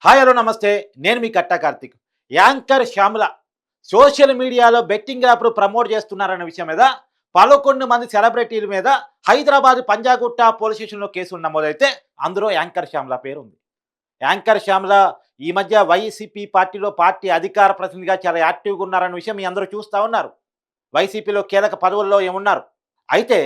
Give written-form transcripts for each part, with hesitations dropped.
Hi hello నమస్తే. నేను మీ కట్టా Karthik. Anchor Shyamala social మీడియాలో బెట్టింగ్ యాప్‌లు ప్రమోట్ చేస్తున్నారన్న విషయం మీద 11 మంది సెలబ్రిటీల మీద హైదరాబాద్ పంజాగుట్ట పోలీస్ స్టేషన్‌లో కేసులు నమోదైతే అందులో యాంకర్ శ్యామల పేరుంది. యాంకర్ శ్యామల ఈ మధ్య వైసీపీ పార్టీలో పార్టీ అధికార ప్రతినిధిగా చాలా యాక్టివ్‌గా ఉన్నారన్న విషయం మీ అందరూ చూస్తా ఉన్నారు. వైసీపీలో కీలక పదవుల్లో ఏమున్నారు. అయితే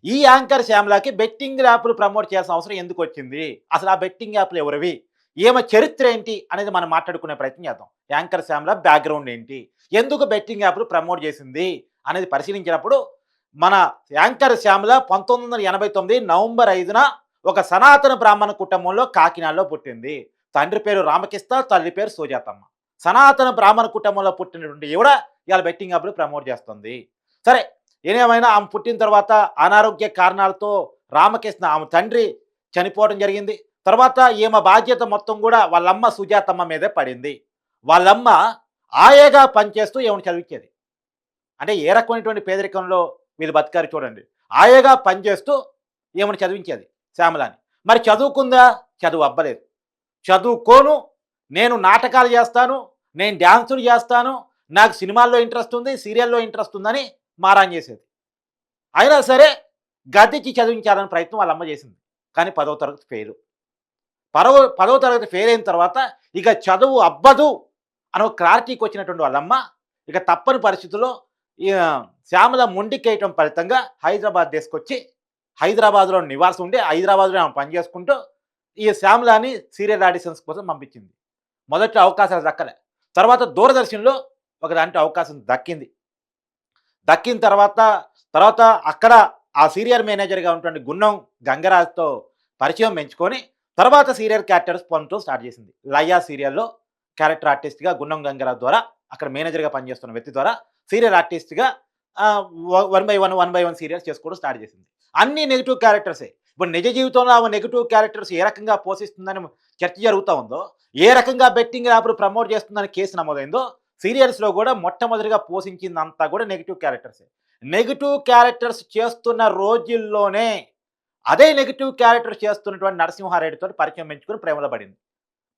ఈ యాంకర్ శ్యామలకి బెట్టింగ్ యాప్‌లు ప్రమోట్ చేయాల్సిన అవసరం ఎందుకొచ్చింది? అసలు ఆ బెట్టింగ్ యాప్‌లు ఎవరివి? ఈమె చరిత్ర ఏంటి అనేది మనం మాట్లాడుకునే ప్రయత్నం చేద్దాం. యాంకర్ శ్యామల బ్యాక్‌గ్రౌండ్ ఏంటి? ఎందుకు బెట్టింగ్ యాప్‌లు ప్రమోట్ చేసింది? అనేది పరిశీలించినప్పుడు మన యాంకర్ శ్యామల 1989 నవంబర్ 5న ఒక సనాతన బ్రాహ్మణ కుటుంబంలో కాకినాడలో పుట్టింది. తండ్రి పేరు రామకృష్ణ, తల్లి పేరు సుజాతమ్మ. సనాతన బ్రాహ్మణ కుటుంబంలో పుట్టినటువంటి ఈవిడ ఇవాళ బెట్టింగ్ యాప్‌లు ప్రమోట్ చేస్తుంది. సరే, ఏదేమైనా ఆమె పుట్టిన తర్వాత అనారోగ్య కారణాలతో రామకృష్ణ ఆమె తండ్రి చనిపోవడం జరిగింది. తర్వాత ఈమె బాధ్యత మొత్తం కూడా వాళ్ళమ్మ సుజాతమ్మ మీదే పడింది. వాళ్ళమ్మ ఆయాగా పనిచేస్తూ ఈమెను చదివించేది. అంటే ఏ రకమైనటువంటి పేదరికంలో వీళ్ళు బతికారు చూడండి. ఆయాగా పనిచేస్తూ ఈమెను చదివించేది శ్యామలాని. మరి చదువుకుందా? చదువు అబ్బలేదు. చదువుకోను, నేను నాటకాలు చేస్తాను, నేను డాన్సులు చేస్తాను, నాకు సినిమాల్లో ఇంట్రెస్ట్ ఉంది, సీరియల్‌లో ఇంట్రెస్ట్ ఉందని మారాన్ చేసేది. అయినా సరే గద్దించి చదివించాలని ప్రయత్నం వాళ్ళమ్మ చేసింది. కానీ 10వ తరగతి ఫెయిలు. 10వ తరగతి ఫెయిల్ అయిన తర్వాత ఇక చదువు అబ్బదు అని ఒక క్లారిటీకి వచ్చినటువంటి వాళ్ళమ్మ ఇక తప్పని పరిస్థితుల్లో ఈ శ్యామల మొండికేయటం ఫలితంగా హైదరాబాద్ తీసుకొచ్చి హైదరాబాద్‌లో నివాసం ఉండి హైదరాబాద్‌లో ఆమె పని చేసుకుంటూ ఈ శ్యామలాని సీరియల్ ఆడిషన్స్ కోసం పంపించింది. మొదట్లో అవకాశాలు దక్కలే. తర్వాత దూరదర్శన్‌లో ఒక దాంట్లో అవకాశం దక్కింది. దక్కిన తర్వాత అక్కడ ఆ సీరియల్ మేనేజర్‌గా ఉన్నటువంటి గున్నం గంగరాజ్‌తో పరిచయం పెంచుకొని తర్వాత సీరియల్ క్యారెక్టర్స్ పొందడం స్టార్ట్ చేసింది. 'లయ' సీరియల్‌లో క్యారెక్టర్ ఆర్టిస్ట్‌గా గున్నం గంగరాజ్ ద్వారా అక్కడ మేనేజర్‌గా పనిచేస్తున్న వ్యక్తి ద్వారా సీరియల్ ఆర్టిస్ట్‌గా వన్ బై వన్ సీరియల్స్ చేసుకోవడం స్టార్ట్ చేసింది. అన్నీ నెగెటివ్ క్యారెక్టర్సే. ఇప్పుడు నిజ జీవితంలో ఆమె నెగెటివ్ క్యారెక్టర్స్ ఏ రకంగా పోషిస్తుందని చర్చ జరుగుతా ఉందో, ఏ రకంగా బెట్టింగ్ యాప్‌లు ప్రమోట్ చేస్తుందని కేసు నమోదైందో, సీరియల్స్‌లో కూడా మొట్టమొదటిగా పోషించిందంతా కూడా నెగెటివ్ క్యారెక్టర్సే. నెగెటివ్ క్యారెక్టర్స్ చేస్తున్న రోజుల్లోనే అదే నెగెటివ్ క్యారెక్టర్ చేస్తున్నటువంటి నరసింహారెడ్డితోటి పరిచయం పెంచుకొని ప్రేమలో పడింది.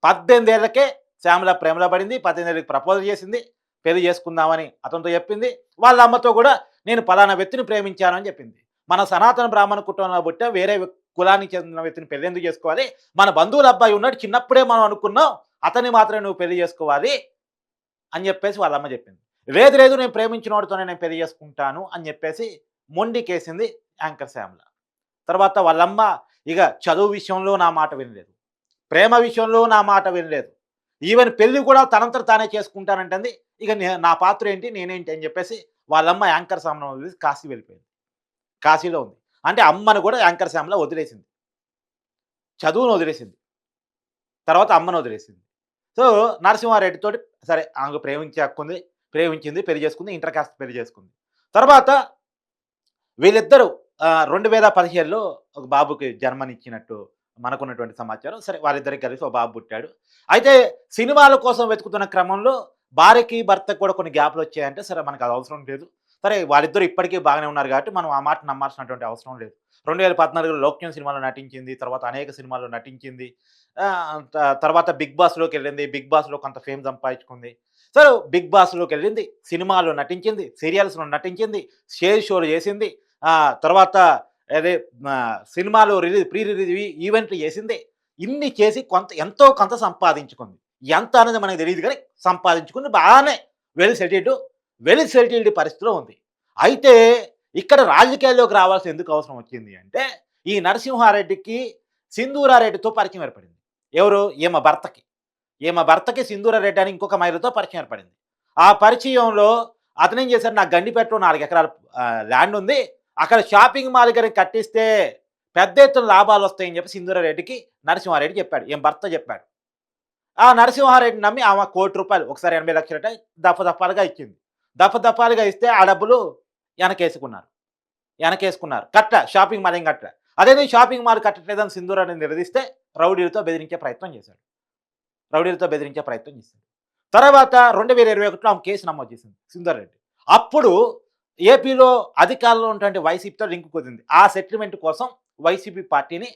18 ఏళ్లకే శ్యామల ప్రేమలో పడింది. 18 ఏళ్ళకి ప్రపోజ్ చేసింది. పెళ్లి చేసుకుందామని అతనితో చెప్పింది. వాళ్ళ అమ్మతో కూడా నేను పలానా వ్యక్తిని ప్రేమించాను అని చెప్పింది. మన సనాతన బ్రాహ్మణ కుటుంబంలో పుట్ట వేరే కులానికి చెందిన వ్యక్తిని పెళ్లి ఎందుకు చేసుకోవాలి? మన బంధువుల అబ్బాయి ఉన్నాడు. చిన్నప్పుడే మనం అనుకున్నాం. అతన్ని మాత్రమే నువ్వు పెళ్లి చేసుకోవాలి అని చెప్పేసి వాళ్ళ అమ్మ చెప్పింది. లేదు లేదు, నేను ప్రేమించిన వాడితోనే నేను పెళ్లి చేసుకుంటాను అని చెప్పేసి మొండికేసింది యాంకర్ శ్యామల. తర్వాత వాళ్ళమ్మ ఇక చదువు విషయంలో నా మాట వినలేదు. ప్రేమ విషయంలో నా మాట వినలేదు. ఈవెన్ పెళ్లి కూడా తనంతట తానే చేసుకుంటానంటుంది. ఇక నా పాత్ర ఏంటి? నేనేంటి? అని చెప్పేసి వాళ్ళమ్మ యాంకర్ శ్యామలను వదిలేసి కాశీ వెళ్ళిపోయింది. కాశీలో ఉంది. అంటే అమ్మను కూడా యాంకర్ శ్యామల వదిలేసింది. చదువును వదిలేసింది. తర్వాత అమ్మను వదిలేసింది. సో, నరసింహారెడ్డితోటి సరే ఆమెకు ప్రేమించే హక్కుంది. ప్రేమించింది, పెళ్లి చేసుకుంది. ఇంటర్ కాస్ట్ పెళ్లి చేసుకుంది. తర్వాత వీళ్ళిద్దరూ 2017లో ఒక బాబుకి జన్మనిచ్చినట్టు మనకున్నటువంటి సమాచారం. సరే, వాళ్ళిద్దరికి కలిసి ఒక బాబు పుట్టాడు. అయితే సినిమాల కోసం వెతుకుతున్న క్రమంలో భార్యకి, భర్తకి కూడా కొన్ని గ్యాప్‌లొచ్చాయంటే సరే మనకు అది అవసరం లేదు. సరే, వాళ్ళిద్దరూ ఇప్పటికీ బాగానే ఉన్నారు కాబట్టి మనం ఆ మాట నమ్మాల్సినటువంటి అవసరం లేదు. 2014లో 'లోక్యం' సినిమాలో నటించింది. తర్వాత అనేక సినిమాల్లో నటించింది. తర్వాత 'బిగ్ బాస్'లోకెళ్ళింది. 'బిగ్ బాస్'లో కొంత ఫేమ్ సంపాదించుకుంది. సో, 'బిగ్ బాస్'లోకెళ్ళింది. సినిమాల్లో నటించింది. సీరియల్స్‌లో నటించింది. స్టేజ్ షోలు చేసింది. తర్వాత అదే సినిమాలో ప్రీ రిలీజ్ ఈవెంట్లు చేసింది. ఇన్ని చేసి ఎంతో కొంత సంపాదించుకుంది. ఎంత అనేది మనకు తెలీదు గానీ సంపాదించుకుంది. బాగానే వెల్ సెటిల్డ్ పరిస్థితిలో ఉంది. అయితే ఇక్కడ రాజకీయాల్లోకి రావాల్సిన ఎందుకు అవసరం వచ్చింది అంటే, ఈ నరసింహారెడ్డికి సింధూరారెడ్డితో పరిచయం ఏర్పడింది. ఎవరు? ఈమె భర్తకి సింధూరారెడ్డి అని ఇంకొక మహిళతో పరిచయం ఏర్పడింది. ఆ పరిచయంలో అతనేం చేశాడు, నాకు గండిపేటలో 4 ఎకరాల ల్యాండ్ ఉంది. అక్కడ షాపింగ్ మాల్ గాని కట్టిస్తే పెద్ద ఎత్తున లాభాలొస్తాయని చెప్పి సింధూరారెడ్డికి నరసింహారెడ్డి చెప్పాడు. భర్త చెప్పాడు. ఆ నరసింహారెడ్డిని నమ్మి ఆమె రూ. 1,00,00,000 ఒకసారి 80,00,000 దఫాలుగా ఇచ్చింది. దఫాలుగా ఇస్తే ఆ డబ్బులు ఎనకేసుకున్నారు. షాపింగ్ మాల్ ఏం కట్టలే. అదేదో షాపింగ్ మాల్ కట్టట్లేదని సింధూరారెడ్డిని నిలదీస్తే రౌడీలతో బెదిరించే ప్రయత్నం చేశాడు. తర్వాత 2021లో ఆమె కేసు నమోదు చేసింది సింధూరారెడ్డి. అప్పుడు ఏపీలో అధికారంలో ఉన్నటువంటి వైసీపీతో లింక్ కుదిరింది. ఆ సెటిల్మెంట్ కోసం వైసీపీ పార్టీని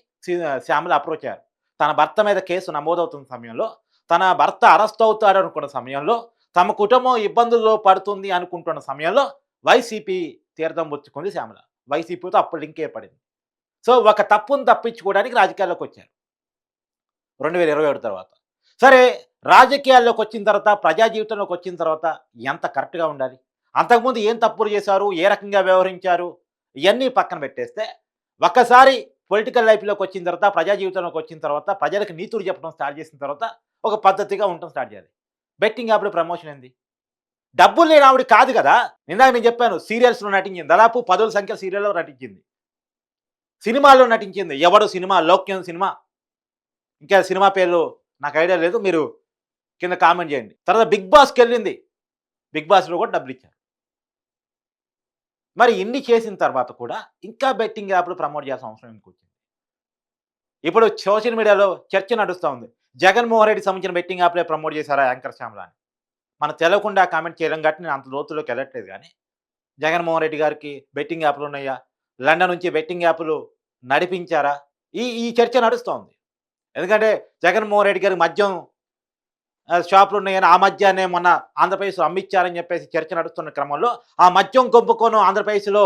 శ్యామల అప్రోచ్ అయ్యారు. తన భర్త మీద కేసు నమోదవుతున్న సమయంలో తన భర్త అరెస్ట్ అవుతాడు అనుకున్న సమయంలో, తమ కుటుంబం ఇబ్బందుల్లో పడుతుంది అనుకుంటున్న సమయంలో వైసీపీ తీర్థం పుచ్చుకుంది శ్యామల. వైసీపీతో అప్పుడు లింక్ ఏర్పడింది. సో, ఒక తప్పును తప్పించుకోవడానికి రాజకీయాల్లోకొచ్చారు 2021 తర్వాత. సరే, రాజకీయాల్లోకొచ్చిన తర్వాత, ప్రజా జీవితంలోకొచ్చిన తర్వాత ఎంత కరెక్ట్‌గా ఉండాలి? అంతకుముందు ఏం తప్పులు చేశారు? ఏ రకంగా వ్యవహరించారు? ఇయన్నీ పక్కన పెట్టేస్తే, ఒక్కసారి పొలిటికల్ లైఫ్‌లోకొచ్చిన తర్వాత, ప్రజా జీవితంలోకొచ్చిన తర్వాత, ప్రజలకు నీతులు చెప్పడం స్టార్ట్ చేసిన తర్వాత, ఒక పద్ధతిగా ఉండటం స్టార్ట్ చేయాలి. బెట్టింగ్ యాప్‌లో ప్రమోషన్ ఏంది? డబ్బులు లేని ఆవిడ కాదు గదా! ఇందాక నేను చెప్పాను సీరియల్స్‌లో నటించింది. దాదాపు పదుల సంఖ్యలో సీరియల్‌లో నటించింది. సినిమాల్లో నటించింది. 'ఎవడు' సినిమా, 'లోక్యం' సినిమా, ఇంకా సినిమా పేర్లు నాకు ఐడియా లేదు. మీరు కింద కామెంట్ చేయండి. తర్వాత 'బిగ్ బాస్'కెళ్ళింది. 'బిగ్ బాస్'లో కూడా డబ్బులిచ్చారు. మరి ఇన్ని చేసిన తర్వాత కూడా ఇంకా బెట్టింగ్ యాప్‌లు ప్రమోట్ చేయాల్సిన అవసరం ఎందుకొచ్చింది? ఇప్పుడు సోషల్ మీడియాలో చర్చ నడుస్తా ఉంది. జగన్మోహన్ రెడ్డికి సంబంధించిన బెట్టింగ్ యాప్‌లే ప్రమోట్ చేశారా యాంకర్ శ్యామల అని. మనకు తెలవకుండా కామెంట్ చేయడం కాబట్టి నేను అంత లోతులోకి వెళ్ళట్లేదు గానీ, జగన్మోహన్ రెడ్డి గారికి బెట్టింగ్ యాప్‌లు ఉన్నాయా? లండన్ నుంచి బెట్టింగ్ యాప్‌లు నడిపించారా? ఈ ఈ చర్చ నడుస్తోంది. ఎందుకంటే జగన్మోహన్ రెడ్డి గారికి మద్యం షాపులున్నాయని ఆ మద్యాన్నే మొన్న ఆంధ్రప్రదేశ్‌లో అమ్మిచ్చారని చెప్పేసి చర్చ నడుస్తున్న క్రమంలో, ఆ మద్యం కుంభకోణం ఆంధ్రప్రదేశ్‌లో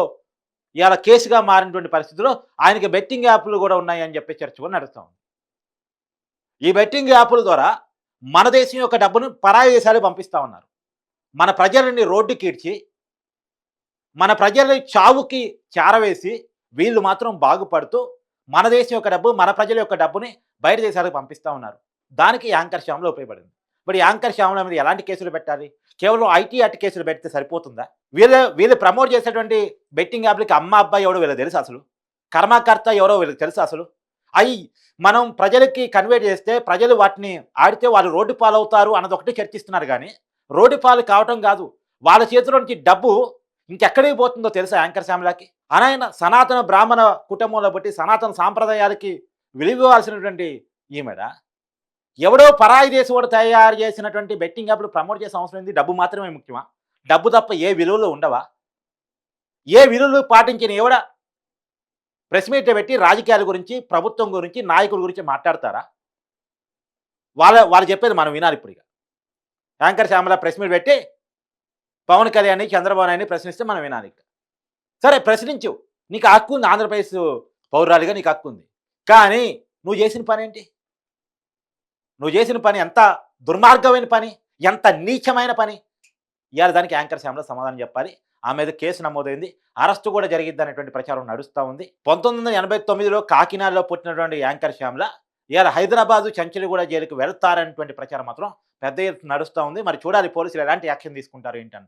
ఇయాల కేసుగా మారినటువంటి పరిస్థితిలో ఆయనకి బెట్టింగ్ యాప్‌లు గూడా ఉన్నాయని చెప్పే చర్చ కూడా నడుస్తా ఉంది. ఈ బెట్టింగ్ యాప్‌ల ద్వారా మన దేశం యొక్క డబ్బును పరాయి దేశాలకు పంపిస్తా ఉన్నారు. మన ప్రజలని రోడ్డుకీడ్చి, మన ప్రజలని చావుకి చేరవేసి, వీళ్ళు మాత్రం బాగుపడుతూ, మన దేశం యొక్క డబ్బు, మన ప్రజల యొక్క డబ్బుని బయట దేశాలకు పంపిస్తా ఉన్నారు. దానికి యాంకర్ శ్యామల ఉపయోగపడింది. మరి యాంకర్ శ్యామల మీద ఎలాంటి కేసులు పెట్టాలి? కేవలం ఐటీ యాక్ట్ కేసులు పెడితే సరిపోతుందా? వీళ్ళు ప్రమోట్ చేసేటువంటి బెట్టింగ్ యాప్‌లకి అమ్మ, అబ్బాయి ఎవడో వీళ్ళకి తెలుసా అసలు? కర్మకర్త ఎవరో వీళ్ళకి తెలుసా అసలు? అయి మనం ప్రజలకి కన్వే చేస్తే, ప్రజలు వాటిని ఆడితే వాళ్ళు రోడ్డు పాలవుతారు అన్నదొకటే చర్చిస్తున్నారు గానీ, రోడ్డు పాలు కావటం గాదు. వాళ్ళ చేతిలో నుంచి డబ్బు ఇంకెక్కడికి పోతుందో తెలుసా యాంకర్ శ్యామలకి? ఆయన సనాతన బ్రాహ్మణ కుటుంబంలో పుట్టి, సనాతన సాంప్రదాయాలకి విలువివ్వాల్సినటువంటి ఈమెడ, ఎవడో పరాయి దేశవాడు తయారు చేసినటువంటి బెట్టింగ్ యాప్‌లు ప్రమోట్ చేసే అవసరం ఏంది? డబ్బు మాత్రమే ముఖ్యమా? డబ్బు తప్ప ఏ విలువలు ఉండవా? ఏ విలువలు పాటించిన ఈవిడ ప్రెస్ మీట్ పెట్టి రాజకీయాల గురించి, ప్రభుత్వం గురించి, నాయకుల గురించి మాట్లాడతారా? వాళ్ళు చెప్పేది మనం వినాలిప్పుడిక. యాంకర్ శ్యామల ప్రెస్ మీట్ పెట్టి పవన్ కళ్యాణ్‌ని, చంద్రబాబు నాయుడిని ప్రశ్నిస్తే మనం వినాలిక. సరే ప్రశ్నించు. నీకు హక్కు ఉంది. ఆంధ్రప్రదేశ్ పౌరురాలిగా నీకు హక్కు ఉంది. కానీ నువ్వు చేసిన పనేంటి? నువ్వు చేసిన పని ఎంత దుర్మార్గమైన పని, ఎంత నీచమైన పని. ఇయాల దానికి యాంకర్ శ్యామల సమాధానం చెప్పాలి. ఆమె మీద కేసు నమోదైంది. అరెస్టు కూడా జరిగిద్దనేటువంటి ప్రచారం నడుస్తా ఉంది. 1989లో కాకినాడలో పుట్టినటువంటి యాంకర్ శ్యామల ఇయాల హైదరాబాదు చంచలగూడ జైలుకి వెళ్తారనేటువంటి ప్రచారం మాత్రం పెద్ద ఎత్తున నడుస్తా ఉంది. మరి చూడాలి పోలీసులు ఎలాంటి యాక్షన్ తీసుకుంటారు ఏంటని.